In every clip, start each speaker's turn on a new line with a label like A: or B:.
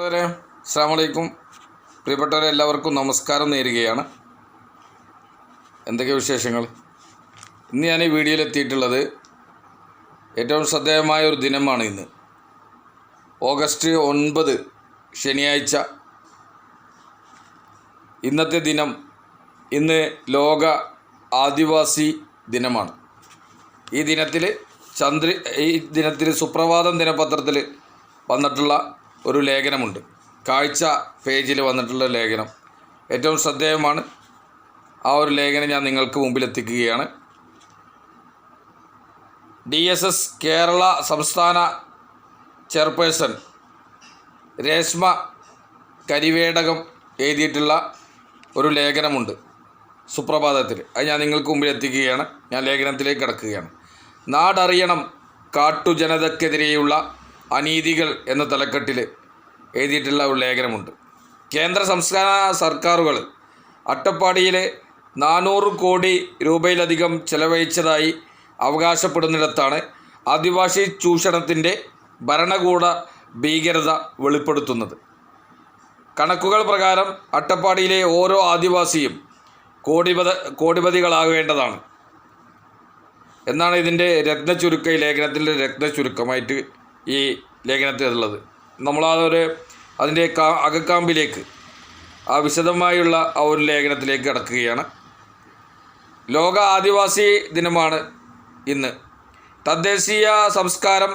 A: പ്രിയപ്പെട്ടവരെ, അസ്സലാമു അലൈക്കും. പ്രിയപ്പെട്ടവരെ, എല്ലാവർക്കും നമസ്കാരം നേരുകയാണ്. എന്തൊക്കെ വിശേഷങ്ങൾ? ഇന്ന് ഞാൻ ഈ വീഡിയോയിലെത്തിയിട്ടുള്ളത് ഏറ്റവും ശ്രദ്ധേയമായ ഒരു ദിനമാണ്. ഇന്ന് ഓഗസ്റ്റ് 9 ശനിയാഴ്ച. ഇന്നത്തെ ദിനം ഇന്ന് ലോക ആദിവാസി ദിനമാണ്. ഈ ദിനത്തിൽ സുപ്രഭാതം ദിനപത്രത്തിൽ വന്നിട്ടുള്ള ഒരു ലേഖനമുണ്ട്. കാഴ്ച പേജിൽ വന്നിട്ടുള്ള ലേഖനം ഏറ്റവും ശ്രദ്ധേയമാണ്. ആ ഒരു ലേഖനം ഞാൻ നിങ്ങൾക്ക് മുമ്പിൽ എത്തിക്കുകയാണ്. DSS കേരള സംസ്ഥാന ചെയർപേഴ്സൺ രേഷ്മ കരിവേടകം എഴുതിയിട്ടുള്ള ഒരു ലേഖനമുണ്ട് സുപ്രഭാതത്തിൽ. അത് ഞാൻ നിങ്ങൾക്ക് മുമ്പിൽ എത്തിക്കുകയാണ്. ഞാൻ ലേഖനത്തിലേക്ക് കടക്കുകയാണ്. നാടറിയണം കാട്ടുജനതക്കെതിരെയുള്ള അനീതികൾ എന്ന തലക്കെട്ടിൽ എഴുതിയിട്ടുള്ള ഒരു ലേഖനമുണ്ട്. കേന്ദ്ര സംസ്ഥാന സർക്കാരുകൾ അട്ടപ്പാടിയിലെ 400 കോടി രൂപയിലധികം ചെലവഴിച്ചതായി അവകാശപ്പെടുന്നിടത്താണ് ആദിവാസി ചൂഷണത്തിൻ്റെ ഭരണകൂട ഭീകരത വെളിപ്പെടുത്തുന്നത്. കണക്കുകൾ പ്രകാരം അട്ടപ്പാടിയിലെ ഓരോ ആദിവാസിയും കോടിപതികളാകേണ്ടതാണ് എന്നാണ് ഇതിൻ്റെ രത്നച്ചുരുക്കം. ഈ ലേഖനത്തിൻ്റെ രത്നച്ചുരുക്കമായിട്ട് ഈ ലേഖനത്തിലുള്ളത്. അതിൻ്റെ അകക്കാമ്പിലേക്ക് വിശദമായുള്ള ആ ഒരു ലേഖനത്തിലേക്ക് കടക്കുകയാണ്. ലോക ആദിവാസി ദിനമാണ് ഇന്ന്. തദ്ദേശീയ സംസ്കാരം,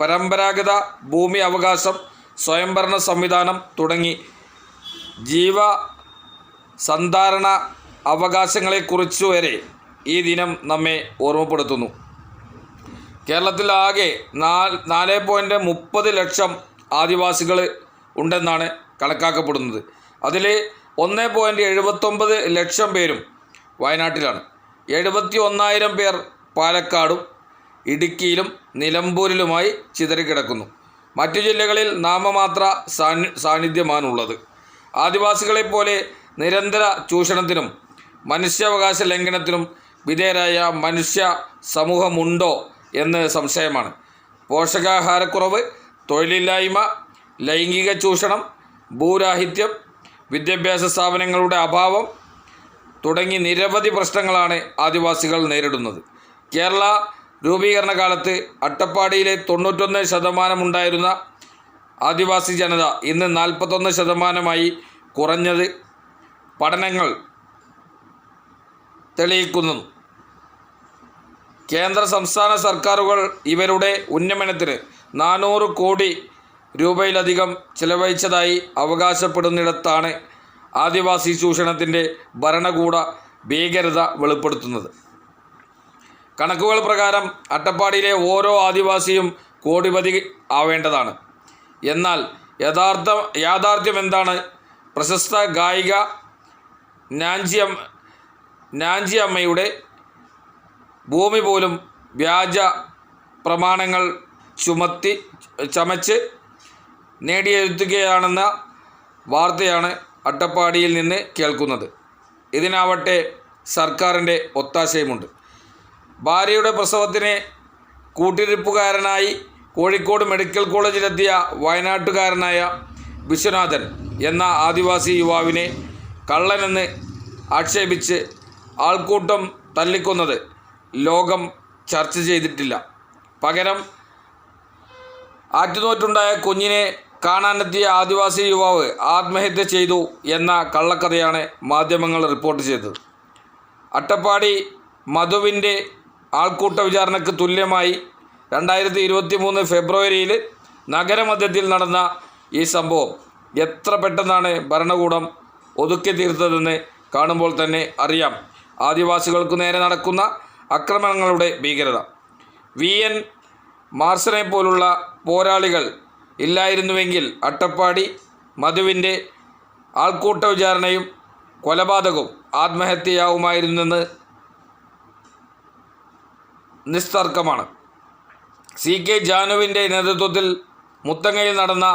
A: പരമ്പരാഗത ഭൂമി അവകാശം, സ്വയംഭരണ സംവിധാനം തുടങ്ങി ജീവസന്ധാരണ അവകാശങ്ങളെക്കുറിച്ച് വരെ ഈ ദിനം നമ്മെ ഓർമ്മപ്പെടുത്തുന്നു. കേരളത്തിൽ ആകെ 4.30 ലക്ഷം ആദിവാസികൾ ഉണ്ടെന്നാണ് കണക്കാക്കപ്പെടുന്നത്. അതിൽ 1.79 ലക്ഷം പേരും വയനാട്ടിലാണ്. 71,000 പേർ പാലക്കാടും ഇടുക്കിയിലും നിലമ്പൂരിലുമായി ചിതറിക്കിടക്കുന്നു. മറ്റു ജില്ലകളിൽ നാമമാത്ര സാന്നിധ്യമാണുള്ളത്. ആദിവാസികളെപ്പോലെ നിരന്തര ചൂഷണത്തിനും മനുഷ്യാവകാശ ലംഘനത്തിനും വിധേയരായ മനുഷ്യ സമൂഹമുണ്ടോ എന്ന് സംശയമാണ്. പോഷകാഹാരക്കുറവ്, തൊഴിലില്ലായ്മ, ലൈംഗിക ചൂഷണം, ഭൂരാഹിത്യം, വിദ്യാഭ്യാസ സ്ഥാപനങ്ങളുടെ അഭാവം തുടങ്ങി നിരവധി പ്രശ്നങ്ങളാണ് ആദിവാസികൾ നേരിടുന്നത്. കേരള രൂപീകരണ കാലത്ത് അട്ടപ്പാടിയിലെ 91% ഉണ്ടായിരുന്ന ആദിവാസി ജനത ഇന്ന് 41% കുറഞ്ഞത് പഠനങ്ങൾ തെളിയിക്കുന്നു. കേന്ദ്ര സംസ്ഥാന സർക്കാരുകൾ ഇവരുടെ ഉന്നമനത്തിന് 400 കോടി രൂപയിലധികം ചെലവഴിച്ചതായി അവകാശപ്പെടുന്നിടത്താണ് ആദിവാസി ചൂഷണത്തിൻ്റെ ഭരണകൂട ഭീകരത വെളിപ്പെടുത്തുന്നത്. കണക്കുകൾ പ്രകാരം അട്ടപ്പാടിയിലെ ഓരോ ആദിവാസിയും കോടിപതി ആവേണ്ടതാണ്. എന്നാൽ യാഥാർത്ഥ്യം എന്താണ്? പ്രശസ്ത ഗായിക നാഞ്ചി അമ്മയുടെ ഭൂമി പോലും വ്യാജ പ്രമാണങ്ങൾ ചമച്ച് നേടിയെടുക്കുകയാണെന്ന വാർത്തയാണ് അട്ടപ്പാടിയിൽ നിന്ന് കേൾക്കുന്നത്. ഇതിനാവട്ടെ സർക്കാരിൻ്റെ ഒത്താശയുമുണ്ട്. ഭാര്യയുടെ പ്രസവത്തിന് കൂട്ടിരിപ്പുകാരനായി കോഴിക്കോട് മെഡിക്കൽ കോളേജിലെത്തിയ വയനാട്ടുകാരനായ വിശ്വനാഥൻ എന്ന ആദിവാസി യുവാവിനെ കള്ളനെന്ന് ആക്ഷേപിച്ച് ആൾക്കൂട്ടം തല്ലിക്കൊന്നത് ലോകം ചർച്ച ചെയ്തിട്ടില്ല. പകരം ആറ്റുനോറ്റുണ്ടായ കുഞ്ഞിനെ കാണാനെത്തിയ ആദിവാസി യുവാവ് ആത്മഹത്യ ചെയ്തു എന്ന കള്ളക്കഥയാണ് മാധ്യമങ്ങൾ റിപ്പോർട്ട് ചെയ്തത്. അട്ടപ്പാടി മധുവിൻ്റെ ആൾക്കൂട്ട വിചാരണയ്ക്ക് തുല്യമായി 2023 ഫെബ്രുവരിയിൽ നഗരമധ്യത്തിൽ നടന്ന ഈ സംഭവം എത്ര പെട്ടെന്നാണ് ഭരണകൂടം ഒതുക്കി തീർത്തതെന്ന് കാണുമ്പോൾ തന്നെ അറിയാം ആദിവാസികൾക്ക് നേരെ നടക്കുന്ന ആക്രമണങ്ങളുടെ ഭീകരത. VN മാർസനെ പോലുള്ള പോരാളികൾ ഇല്ലായിരുന്നുവെങ്കിൽ അട്ടപ്പാടി മധുവിൻ്റെ ആൾക്കൂട്ട വിചാരണയും കൊലപാതകവും ആത്മഹത്യയാവുമായിരുന്നെന്ന് നിസ്തർക്കമാണ്. CK ജാനുവിൻ്റെ നേതൃത്വത്തിൽ മുത്തങ്ങയിൽ നടന്ന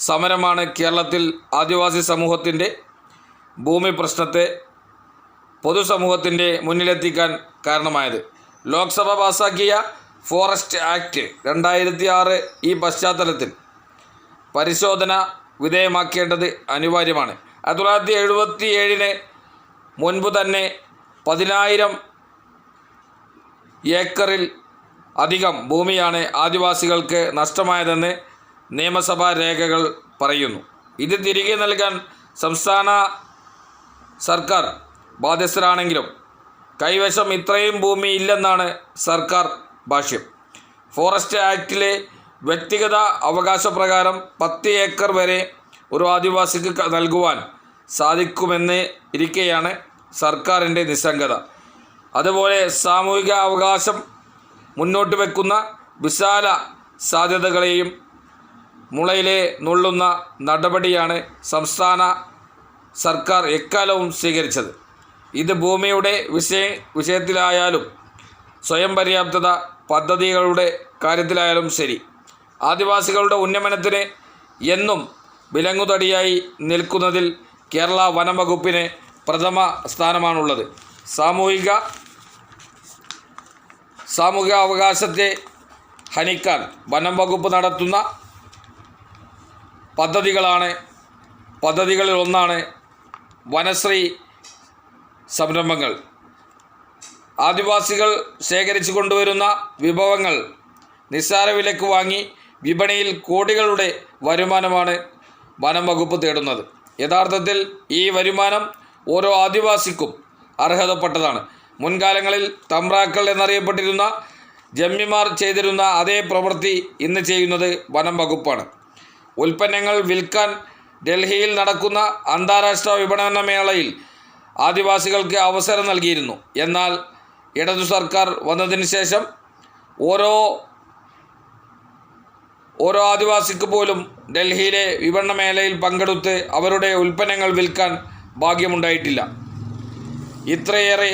A: സമരമാണ് കേരളത്തിൽ ആദിവാസി സമൂഹത്തിൻ്റെ ഭൂമി പ്രശ്നത്തെ പൊതുസമൂഹത്തിൻ്റെ മുന്നിലെത്തിക്കാൻ കാരണമായത്. ലോക്സഭ പാസാക്കിയ ഫോറസ്റ്റ് ആക്ട് 2006 ഈ പശ്ചാത്തലത്തിൽ പരിശോധന വിധേയമാക്കേണ്ടത് അനിവാര്യമാണ്. 1977 മുൻപ് തന്നെ 10,000 ഏക്കറിൽ അധികം ഭൂമിയാണ് ആദിവാസികൾക്ക് നഷ്ടമായതെന്ന് നിയമസഭാ രേഖകൾ പറയുന്നു. ഇത് തിരികെ നൽകാൻ സംസ്ഥാന സർക്കാർ ബാധ്യസ്ഥരാണെങ്കിലും കൈവശം ഇത്രയും ഭൂമി ഇല്ലെന്നാണ് സർക്കാർ ഭാഷ്യം. ഫോറസ്റ്റ് ആക്ടിലെ വ്യക്തിഗത അവകാശപ്രകാരം 10 ഏക്കർ വരെ ഒരു ആദിവാസിക്ക് നൽകുവാൻ സാധിക്കുമെന്ന് ഇരിക്കെയാണ് സർക്കാരിൻ്റെ നിസ്സംഗത. അതുപോലെ സാമൂഹിക അവകാശം മുന്നോട്ട് വയ്ക്കുന്ന വിശാല സാധ്യതകളെയും മുളയിലെ നുള്ളുന്ന നടപടിയാണ് സംസ്ഥാന സർക്കാർ എക്കാലവും സ്വീകരിച്ചത്. ഇത് ഭൂമിയുടെ വിഷയത്തിലായാലും സ്വയം പര്യാപ്തത പദ്ധതികളുടെ കാര്യത്തിലായാലും ശരി, ആദിവാസികളുടെ ഉന്നമനത്തിന് എന്നും വിലങ്ങുതടിയായി നിൽക്കുന്നതിൽ കേരള വനം വകുപ്പിന് പ്രഥമ സ്ഥാനമാണുള്ളത്. സാമൂഹിക അവകാശത്തെ ഹനിക്കാൻ വനം വകുപ്പ് നടത്തുന്ന പദ്ധതികളിൽ ഒന്നാണ് വനശ്രീ സംരംഭങ്ങൾ. ആദിവാസികൾ ശേഖരിച്ചു കൊണ്ടുവരുന്ന വിഭവങ്ങൾ നിസ്സാര വിലക്ക് വാങ്ങി വിപണിയിൽ കോടികളുടെ വരുമാനമാണ് വനം വകുപ്പ് തേടുന്നത്. യഥാർത്ഥത്തിൽ ഈ വരുമാനം ഓരോ ആദിവാസിക്കും അർഹതപ്പെട്ടതാണ്. മുൻകാലങ്ങളിൽ തമ്പ്രാക്കൾ എന്നറിയപ്പെട്ടിരുന്ന ജന്മിമാർ ചെയ്തിരുന്ന അതേ പ്രവൃത്തി ഇന്ന് ചെയ്യുന്നത് വനം വകുപ്പാണ്. ഉൽപ്പന്നങ്ങൾ വിൽക്കാൻ ഡൽഹിയിൽ നടക്കുന്ന അന്താരാഷ്ട്ര വിപണന മേളയിൽ ആദിവാസികൾക്ക് അവസരം നൽകിയിരുന്നു. എന്നാൽ ഇടതു സർക്കാർ വന്നതിന് ശേഷം ഓരോ ആദിവാസിക്ക് പോലും ഡൽഹിയിലെ വിപണന മേളയിൽ പങ്കെടുത്ത് അവരുടെ ഉൽപ്പന്നങ്ങൾ വിൽക്കാൻ ഭാഗ്യമുണ്ടായിട്ടില്ല. ഇത്രയേറെ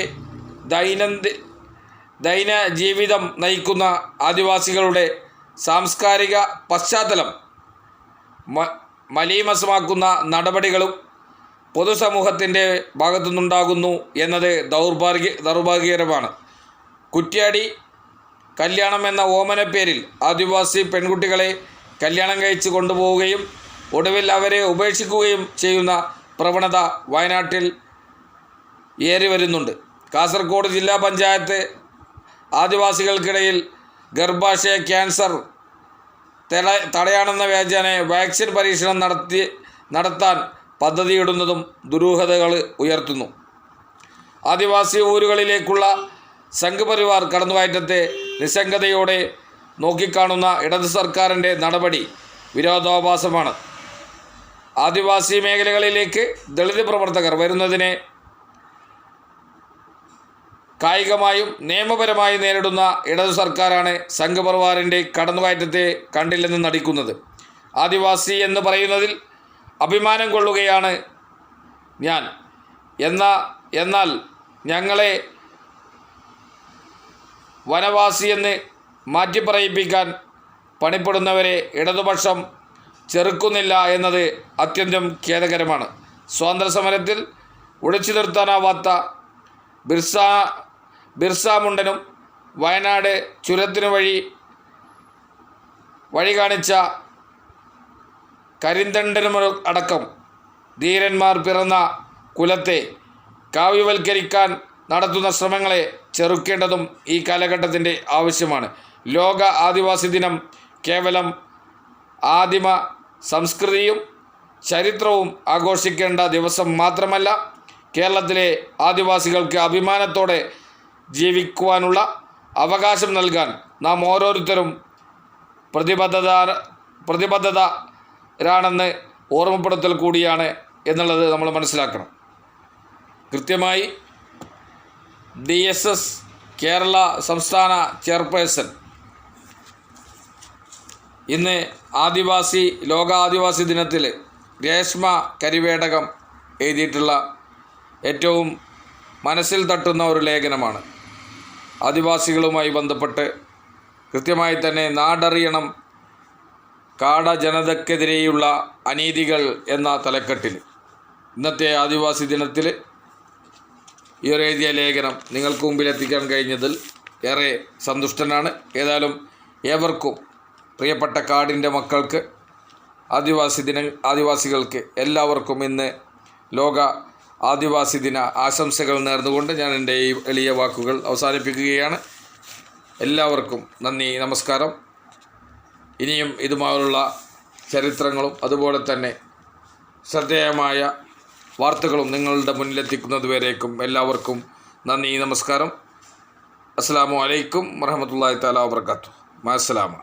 A: ദൈനജീവിതം നയിക്കുന്ന ആദിവാസികളുടെ സാംസ്കാരിക പശ്ചാത്തലം മലീമസമാക്കുന്ന നടപടികളും പൊതുസമൂഹത്തിൻ്റെ ഭാഗത്തുനിന്നുണ്ടാകുന്നു എന്നത് ദൗർഭാഗ്യകരമാണ്. കുറ്റ്യാടി കല്യാണം എന്ന ഓമനപ്പേരിൽ ആദിവാസി പെൺകുട്ടികളെ കല്യാണം കഴിച്ച് കൊണ്ടുപോവുകയും ഒടുവിൽ അവരെ ഉപേക്ഷിക്കുകയും ചെയ്യുന്ന പ്രവണത വയനാട്ടിൽ ഏറി വരുന്നുണ്ട്. കാസർഗോഡ് ജില്ലാ പഞ്ചായത്ത് ആദിവാസികൾക്കിടയിൽ ഗർഭാശയ ക്യാൻസർ തടയാണെന്ന വ്യാജേന വാക്സിൻ പരീക്ഷണം നടത്താൻ പദ്ധതിയിടുന്നതും ദുരൂഹതകൾ ഉയർത്തുന്നു. ആദിവാസി ഊരുകളിലേക്കുള്ള സംഘപരിവാർ കടന്നുകയറ്റത്തെ നിസ്സംഗതയോടെ നോക്കിക്കാണുന്ന ഇടതു സർക്കാരിൻ്റെ നടപടി വിരോധാഭാസമാണ്. ആദിവാസി മേഖലകളിലേക്ക് ദളിത് പ്രവർത്തകർ വരുന്നതിനെ കായികമായും നിയമപരമായും നേരിടുന്ന ഇടതു സർക്കാരാണ് സംഘപരിവാറിൻ്റെ കടന്നുകയറ്റത്തെ കണ്ടില്ലെന്ന് നടിക്കുന്നത്. ആദിവാസി എന്ന് പറയുന്നതിൽ അഭിമാനം കൊള്ളുകയാണ് ഞാൻ. എന്നാൽ ഞങ്ങളെ വനവാസിയെന്ന് മാറ്റിപ്പറയിപ്പിക്കാൻ പണിപ്പെടുന്നവരെ ഇടതുപക്ഷം ചെറുക്കുന്നില്ല എന്നത് അത്യന്തം ഖേദകരമാണ്. സ്വാതന്ത്ര്യസമരത്തിൽ ഒഴിച്ചു നിർത്താനാവാത്ത ബിർസ മുണ്ടനും വയനാട് ചുരത്തിനു വഴി കാണിച്ച കരിന്തണ്ടനും അടക്കം ധീരന്മാർ പിറന്ന കുലത്തെ കാവ്യവൽക്കരിക്കാൻ നടത്തുന്ന ശ്രമങ്ങളെ ചെറുക്കേണ്ടതും ഈ കാലഘട്ടത്തിൻ്റെ ആവശ്യമാണ്. ലോക ആദിവാസി ദിനം കേവലം ആദിമ സംസ്കൃതിയും ചരിത്രവും ആഘോഷിക്കേണ്ട ദിവസം മാത്രമല്ല, കേരളത്തിലെ ആദിവാസികൾക്ക് അഭിമാനത്തോടെ ജീവിക്കുവാനുള്ള അവകാശം നൽകാൻ നാം ഓരോരുത്തരും പ്രതിബദ്ധതരാണെന്ന് ഓർമ്മപ്പെടുത്തൽ കൂടിയാണ് എന്നുള്ളത് നമ്മൾ മനസ്സിലാക്കണം. കൃത്യമായി DSS കേരള സംസ്ഥാന ചെയർപേഴ്സൺ ഇന്ന് ലോക ആദിവാസി ദിനത്തിൽ രേഷ്മ കരിവേടകം എഴുതിയിട്ടുള്ള ഏറ്റവും മനസ്സിൽ തട്ടുന്ന ഒരു ലേഖനമാണ്. ആദിവാസികളുമായി ബന്ധപ്പെട്ട് കൃത്യമായി തന്നെ നാടറിയണം കാട ജനതയ്ക്കെതിരെയുള്ള അനീതികൾ എന്ന തലക്കെട്ടിൽ ഇന്നത്തെ ആദിവാസി ദിനത്തിൽ ഈ ഒരു എഴുതിയ ലേഖനം നിങ്ങൾക്ക് മുമ്പിൽ എത്തിക്കാൻ കഴിഞ്ഞതിൽ ഏറെ സന്തുഷ്ടനാണ്. ഏതായാലും ഏവർക്കും പ്രിയപ്പെട്ട കാടിൻ്റെ മക്കൾക്ക് ആദിവാസികൾക്ക് എല്ലാവർക്കും ഇന്ന് ലോക ആദിവാസി ദിന ആശംസകൾ നേർന്നുകൊണ്ട് ഞാൻ എൻ്റെ ഈ എളിയ വാക്കുകൾ അവസാനിപ്പിക്കുകയാണ്. എല്ലാവർക്കും നന്ദി, നമസ്കാരം. ഇനിയും ഇതുമായുള്ള ചരിത്രങ്ങളും അതുപോലെ തന്നെ ശ്രദ്ധേയമായ വാർത്തകളും നിങ്ങളുടെ മുന്നിലെത്തിക്കുന്നതുവരേക്കും എല്ലാവർക്കും നന്ദി, നമസ്കാരം. അസ്സലാമു അലൈക്കും വറഹ്മത്തുള്ളാഹി തആല വബറകാതുഹു. മഅസ്സലാമ.